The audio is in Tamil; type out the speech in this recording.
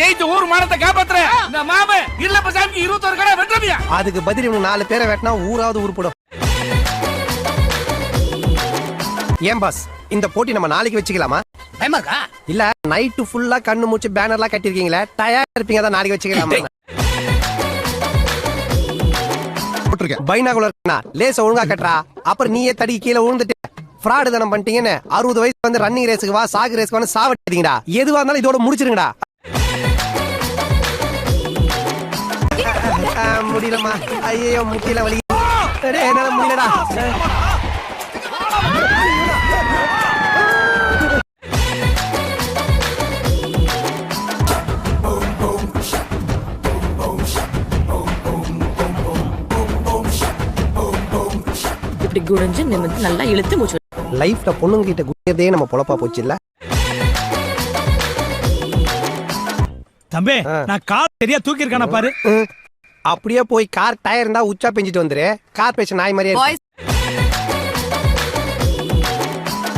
ஜெயிச்சு ஊர் மானத்தை காப்பாத்துற இந்த மாம இல்லப்ப சாமிக்கு 21 கடை வெட்டறியா? அதுக்கு பதில் இவங்க 4 பேரை வெட்டினா ஊராவது உருப்படும். ஏன் பாஸ், இந்த போட்டி நம்ம நாளைக்கு வச்சுக்கலாமா? பயமா இருக்கா? இல்ல நைட்டு ஃபுல்லா கண்ணு மூச்சு பேனர்லாம் கட்டிருக்கீங்களே, டயர்டா இருப்பீங்க, தான் நாளைக்கு வச்சுக்கலாமா? பைனாகுலர் லேச ஒழுங்கா கட்டுறா, அப்புறம் நீயே தடி கீழே விழுந்துட்டு ஃப்ராடு தானம் பண்ணிட்டீங்கன்னு 60 வயசு வந்து ரன்னிங் ரேஸுக்கு வா, சாகு ரேஸ்க்கு வந்து சாவட்டீங்கடா. எதுவா இருந்தாலும் இதோட முடிச்சிருங்கடா. முடியலமா, ஐயோ முட்டியில வலி, என்னால முடியலடா. இப்படி குடிஞ்சு நிமிர்ந்து நல்லா இழுத்து மூச்சு. லைஃப்ல பொண்ணுங்க கிட்ட குடிக்கிறதே நம்ம பொழப்பா போச்சு இல்ல தம்பி? நான் கால் சரியா தூக்கி இருக்கான பாரு. அப்படியே போய் கார் டயர் இருந்தா உச்சா பெஞ்சிட்டு வந்துரு. கார் பேச நாய் மாதிரியே.